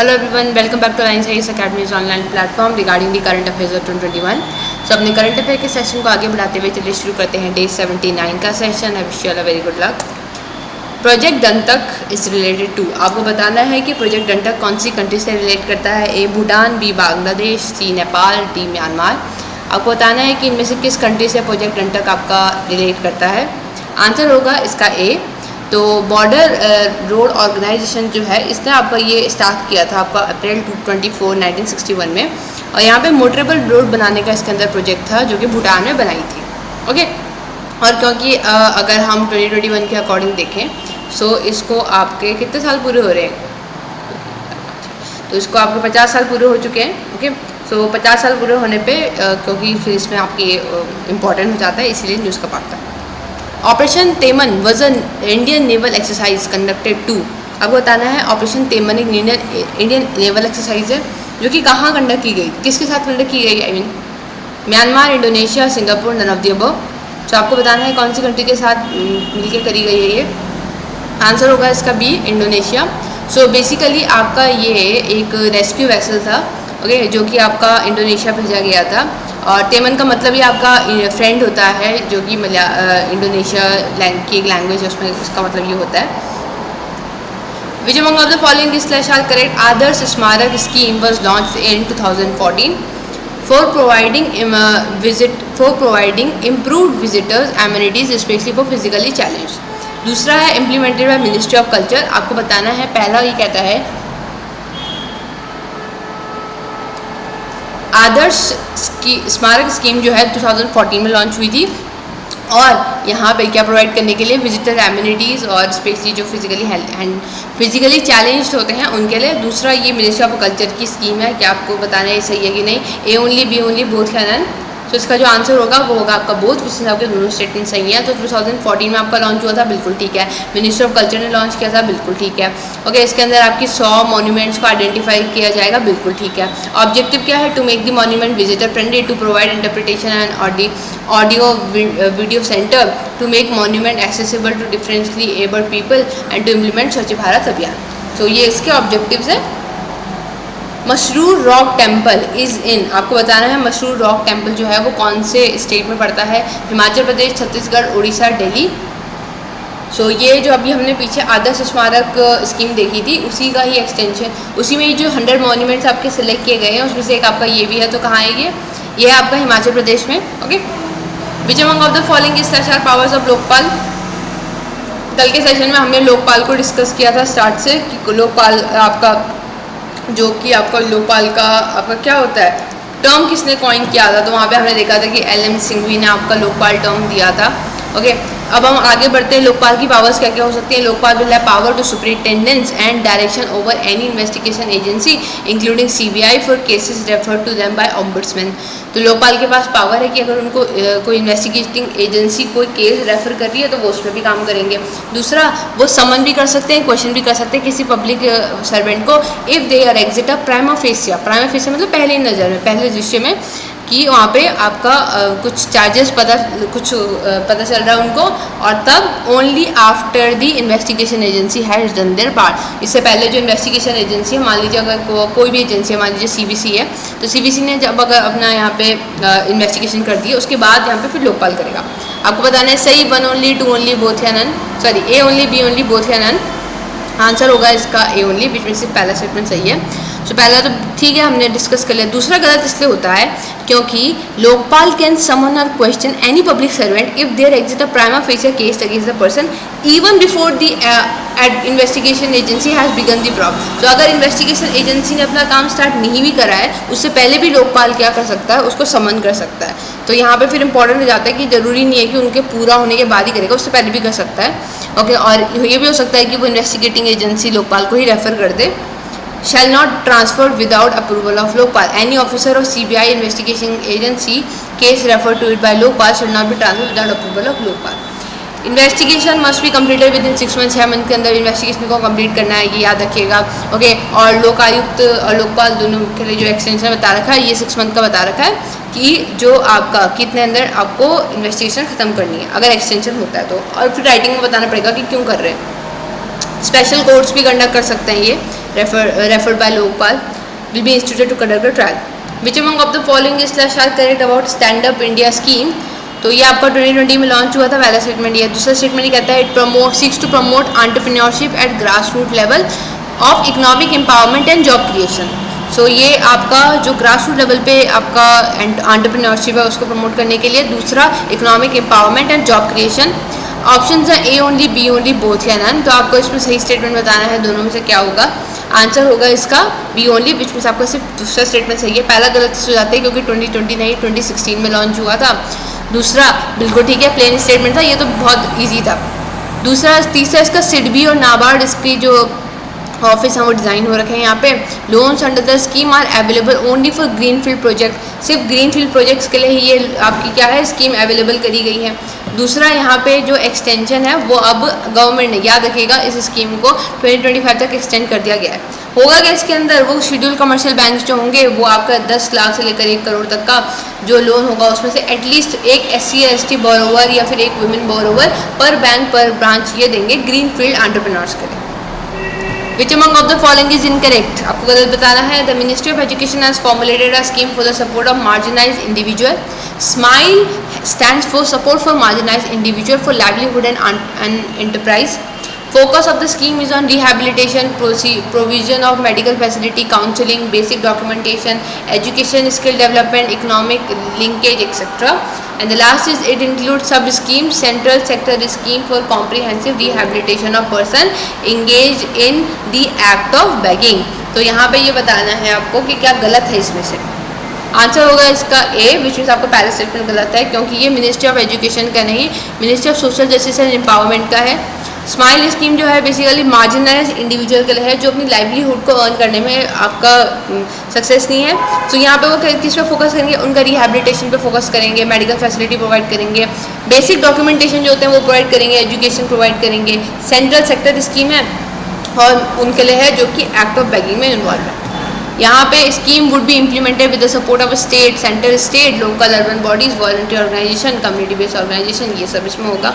Hello everyone, welcome back to Alliance IAS Academy's online platform regarding the current affairs of 2021. So अपने current affair के session को आगे बढ़ाते हुए चलिए शुरू करते हैं डे 79 का session. I wish you all a very good luck. Project Dantak is related to, आपको बताना है कि प्रोजेक्ट दंतक कौन सी कंट्री से रिलेट करता है। ए भूटान, बी बांग्लादेश, सी नेपाल, डी म्यांमार। आपको बताना है कि इनमें से किस कंट्री से प्रोजेक्ट दंतक आपका रिलेट करता है। आंसर होगा इसका ए। तो बॉर्डर रोड ऑर्गेनाइजेशन जो है इसने आपका ये स्टार्ट किया था आपका अप्रैल 24 1961 में, और यहाँ पे मोटरेबल रोड बनाने का इसके अंदर प्रोजेक्ट था जो कि भूटान में बनाई थी। ओके, और क्योंकि अगर हम 2021 के अकॉर्डिंग देखें सो इसको आपके कितने साल पूरे हो रहे हैं, तो इसको आपके 50 साल पूरे हो चुके हैं। ओके, सो 50 साल पूरे होने पे क्योंकि फिर इसमें आपकी इम्पॉर्टेंट हो जाता है, इसीलिए न्यूज़ का पार्ट था। ऑपरेशन तेमन was an Indian naval exercise conducted to, आपको बताना है ऑपरेशन तेमन एक इंडियन नेवल एक्सरसाइज है जो कि कहाँ कंडक्ट की गई, किसके साथ कंडक्ट की गई। I mean Myanmar, Indonesia, Singapore, none of the above. तो आपको बताना है कौन सी कंट्री के साथ मिलकर करी गई है ये। आंसर होगा इसका बी, इंडोनेशिया। सो बेसिकली आपका ये एक रेस्क्यू वेसल था, ओके, जो कि आपका इंडोनेशिया भेजा गया था। और तेमन का मतलब ये आपका फ्रेंड होता है जो कि इंडोनेशिया की एक लैंग्वेज है, उसमें इसका मतलब ये होता है। Which among of the following slash are correct. Adarsh Smarak scheme was launch in 2014 for providing improved visitors amenities specially for physically challenge. दूसरा है implemented by ministry of culture. आपको बताना है पहला ये कहता है आदर्श स्मारक स्कीम जो है 2014 में लॉन्च हुई थी, और यहाँ पे क्या प्रोवाइड करने के लिए विजिटर एमिनिटीज़ और स्पेशली जो फिजिकली चैलेंज्ड होते हैं उनके लिए। दूसरा ये मिनिस्ट्री ऑफ कल्चर की स्कीम है, क्या आपको बताना है ये सही है कि नहीं। A only, B only, both या नन। तो इसका जो आंसर होगा वो होगा आपका बोथ, जिससे आपके दोनों स्टेटमेंट सही है। तो 2014 में आपका लॉन्च हुआ था, बिल्कुल ठीक है। मिनिस्ट्री ऑफ कल्चर ने लॉन्च किया था, बिल्कुल ठीक है। ओके, इसके अंदर आपकी 100 मॉन्यूमेंट्स को आइडेंटिफाई किया जाएगा, बिल्कुल ठीक है। ऑब्जेक्टिव क्या है, to make the monument visitor friendly, to provide interpretation and audio video centre, to make monument accessible to differently abled people and to implement Swachh Bharat Abhiyan. तो ये इसके ऑब्जेक्टिव्स हैं। Masroor rock temple is in, आपको बताना है मशरूर रॉक टेम्पल जो है वो कौन से स्टेट में पड़ता है। हिमाचल प्रदेश, छत्तीसगढ़, उड़ीसा, दिल्ली। सो ये जो अभी हमने पीछे आदर्श स्मारक स्कीम देखी थी उसी का ही एक्सटेंशन, उसी में जो 100 मॉन्यूमेंट्स आपके सिलेक्ट किए गए हैं उसमें से एक आपका ये भी है। तो कहाँ है ये है आपका हिमाचल प्रदेश में। Okay, which among of the following slash are powers of Lokpal. कल के सेशन में हमने लोकपाल को डिस्कस किया था स्टार्ट से कि लोकपाल आपका जो कि आपका लोकपाल का आपका क्या होता है, टर्म किसने कॉइन किया था। तो वहाँ पे हमने देखा था कि LM सिंघवी ने आपका लोकपाल टर्म दिया था। ओके, अब हम आगे बढ़ते हैं। लोकपाल की पावर्स क्या क्या हो सकती हैं। Lokpal will have power to superintendence and direction over any investigation agency including CBI for cases referred to them by ombudsman. तो लोकपाल के पास पावर है कि अगर उनको कोई इन्वेस्टिगेटिंग एजेंसी कोई केस रेफर कर रही है तो वो उसमें भी काम करेंगे। दूसरा, वो समन भी कर सकते हैं, क्वेश्चन भी कर सकते हैं किसी पब्लिक सर्वेंट को if they are exit a prima facie. Prima facie मतलब पहली नज़र में, पहले दृश्य में, कि वहाँ पे आपका कुछ चार्जेस पता चल रहा है उनको, और तब only after the investigation agency has done there part. इससे पहले जो इन्वेस्टिगेशन एजेंसी है, मान लीजिए अगर कोई भी एजेंसी है, मान लीजिए CBC है, तो CBC ने जब अगर अपना यहाँ पे इन्वेस्टिगेशन कर दी उसके बाद यहाँ पे फिर लोकपाल करेगा। आपको बताना है सही 1 ओनली, 2 ओनली, बोथ या none, sorry A only, B only, both या नन। आंसर होगा इसका A ओनली, बीच में से पहला स्टेटमेंट सही है। तो पहला तो ठीक है, हमने डिस्कस कर लिया। दूसरा गलत इसलिए होता है क्योंकि लोकपाल कैन समन और question any public servant if there exit a prima facie case against the person even before the investigation agency has begun the probe. तो अगर इन्वेस्टिगेशन एजेंसी ने अपना काम स्टार्ट नहीं भी करा है उससे पहले भी लोकपाल क्या कर सकता है, उसको समन कर सकता है। तो यहाँ पे फिर इंपॉर्टेंट हो जाता है कि ज़रूरी नहीं है कि उनके पूरा होने के बाद ही करेगा, उससे पहले भी कर सकता है। ओके, और ये भी हो सकता है कि वो इन्वेस्टिगेटिंग एजेंसी लोकपाल को ही रेफर कर दे। shall not transfer without approval of Lokpal. Any officer of CBI investigation agency case referred to it by Lokpal should not be transferred without approval of Lokpal. Investigation must be completed with in 6 month, 6 month के अंदर investigation को complete करना है, ये याद रखिएगा। Okay, और लोकायुक्त और लोकपाल दोनों के लिए जो एक्सटेंशन बता रखा है ये 6 मंथ का बता रखा है कि जो आपका कितने अंदर आपको इन्वेस्टिगेशन ख़त्म करनी है अगर एक्सटेंशन होता है तो। और फिर राइटिंग में बताना पड़ेगा कि क्यों कर रहे हैं। स्पेशल कोर्ट्स भी कंडक्ट कर सकते हैं ये, referred by Lokpal, will be instituted to conduct a trial. Which among of the following is are correct about Stand Up India scheme? तो ये आपका 2020 में लॉन्च हुआ था, पहला स्टेटमेंट ये। दूसरा स्टेटमेंट ये कहता है it seeks to promote entrepreneurship at grass root level of economic empowerment and job creation. So ये आपका जो ग्रास रूट लेवल पे आपका एंटरप्रेन्योरशिप है उसको प्रमोट करने के लिए। दूसरा economic empowerment and job creation. Option है A only, B only, both या नन। तो आपको इसमें सही स्टेटमेंट बताना है, दोनों में से क्या होगा। आंसर होगा इसका बी ओनली, विच मीन्स आपका सिर्फ दूसरा स्टेटमेंट सही है। पहला गलत हो जाता है क्योंकि 2020 नहीं 2016 में लॉन्च हुआ था। दूसरा बिल्कुल ठीक है, प्लेन स्टेटमेंट था, ये तो बहुत ईजी था। तीसरा इसका सिडबी और नाबार्ड इसकी जो ऑफिस हैं वो डिज़ाइन हो रखे हैं यहाँ पे। Loans under the scheme are available only for greenfield project. सिर्फ ग्रीनफील्ड प्रोजेक्ट्स के लिए ही ये आपकी क्या है स्कीम अवेलेबल करी गई है। दूसरा यहाँ पे जो एक्सटेंशन है वो अब गवर्नमेंट ने, याद रखिएगा, इस स्कीम को 2025 तक एक्सटेंड कर दिया गया है। होगा क्या इसके अंदर, वो शेड्यूल कमर्शियल बैंक जो होंगे वो आपका 10 लाख से लेकर 1 करोड़ तक का जो लोन होगा उसमें से एटलीस्ट एक SC या ST बोरोवर या फिर एक वुमेन बोरोवर पर बैंक पर ब्रांच ये देंगे ग्रीनफील्ड एंटरप्रेन्योर्स के लिए। Which among of the following is incorrect? आपको गलत बताना है। The Ministry of Education has formulated a scheme for the support of marginalized individual. SMILE stands for Support for Marginalized Individual for Livelihood and Enterprise. Focus of the scheme is on rehabilitation, provision of medical facility, counseling, basic documentation, education, skill development, economic linkage, etc. And the last is it includes sub-scheme, central sector scheme for comprehensive rehabilitation of person engaged in the act of begging. तो यहाँ पे ये बताना है आपको कि क्या गलत है इसमें से। आंसर होगा इसका ए, विच मीन्स आपका पहला स्टेटमेंट गलत है क्योंकि ये मिनिस्ट्री ऑफ एजुकेशन का नहीं, ministry of social justice and empowerment का है। स्माइल स्कीम जो है बेसिकली मार्जिनलाइज इंडिविजुअल के लिए है जो अपनी लाइवलीहुड को अर्न करने में आपका सक्सेस नहीं है। तो यहाँ पे वो किस पे फोकस करेंगे, उनका रिहैबिलिटेशन पे फोकस करेंगे, मेडिकल फैसिलिटी प्रोवाइड करेंगे, बेसिक डॉक्यूमेंटेशन जो होते हैं वो प्रोवाइड करेंगे, एजुकेशन प्रोवाइड करेंगे। सेंट्रल सेक्टर स्कीम है और उनके लिए है जो कि एक्ट ऑफ बेगिंग में इन्वॉल्व है। यहाँ पे scheme would be implemented with the support of state, centre state, local urban bodies, volunteer organisation, community based organisation, ये सब इसमें होगा।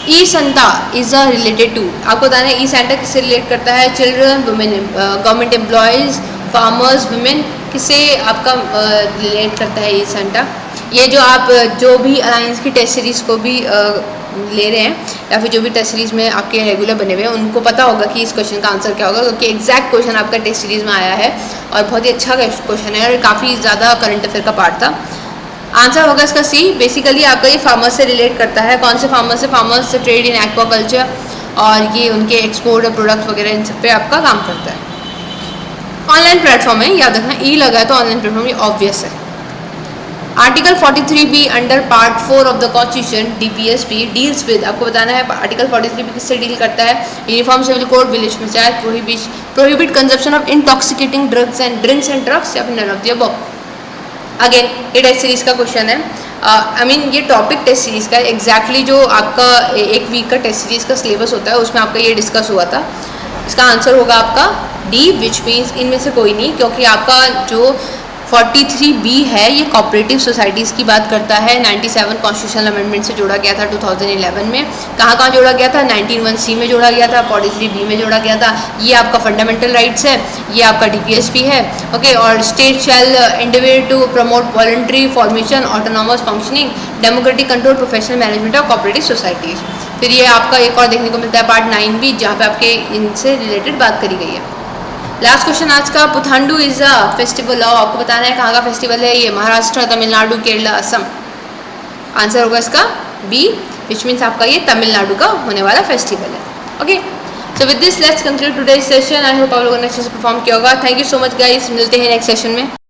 E Santa is a related to, आपको बताना है ई सेंटा किससे रिलेट करता है, children, women, government employees, farmers, women, किससे आपका रिलेट करता है ई सेंटा। ये जो आप जो भी अलायंस की टेस्ट सीरीज़ को भी ले रहे हैं या फिर जो भी टेस्ट सीरीज़ में आपके रेगुलर बने हुए हैं उनको पता होगा कि इस क्वेश्चन का आंसर क्या होगा क्योंकि एग्जैक्ट क्वेश्चन आपका टेस्ट सीरीज़ में आया है और बहुत ही अच्छा क्वेश्चन है और काफ़ी ज़्यादा करंट अफेयर का पार्ट था। आंसर होगा इसका सी। बेसिकली आपका ये फार्मर्स से रिलेट करता है। कौन से फार्मर्स से? फार्मर्स से ट्रेड इन एक्वाकल्चर और ये उनके एक्सपोर्ट और प्रोडक्ट वगैरह इन सब पे आपका काम करता है। ऑनलाइन प्लेटफॉर्म है, याद रखना ई लगा है तो ऑनलाइन प्लेटफॉर्म, ये ऑब्वियस है। Article 43B under part 4 of the constitution DPSP deals with, आपको बताना है आर्टिकल 43B किससे डील करता है। Uniform civil code, village panchayat, prohibit consumption of intoxicating drugs and drugs या फिर none of the above. Again ये टेस्ट सीरीज़ का क्वेश्चन है, ये टॉपिक टेस्ट सीरीज़ का एग्जैक्टली जो आपका एक वीक का टेस्ट सीरीज़ का सिलेबस होता है उसमें आपका ये डिस्कस हुआ था। इसका आंसर होगा आपका डी, विच मीन्स इनमें से कोई नहीं क्योंकि आपका जो 43B है ये कोऑपरेटिव सोसाइटीज़ की बात करता है। 97 कॉन्स्टिट्यूशनल अमेंडमेंट से जोड़ा गया था 2011 में। कहाँ जोड़ा गया था? 19(1)C में जोड़ा गया था, 43B में जोड़ा गया था। ये आपका फंडामेंटल राइट्स है, ये आपका DPSP है, ओके। और state shall endeavour to promote voluntary formation, autonomous functioning, democratic control, professional management of cooperative societies. फिर ये आपका एक और देखने को मिलता है पार्ट 9B जहाँ पे आपके इनसे रिलेटेड बात करी गई है। लास्ट क्वेश्चन आज का, Puthandu is a festival of, आपको बताना है कहाँ का फेस्टिवल है ये। महाराष्ट्र, तमिलनाडु, केरला, असम। आंसर होगा इसका बी, विच मीन्स आपका ये तमिलनाडु का होने वाला फेस्टिवल है, okay. So with this let's conclude today's session. I hope आप लोगों ने अच्छे से परफॉर्म किया होगा। Thank you so much guys, मिलते हैं नेक्स्ट सेशन में।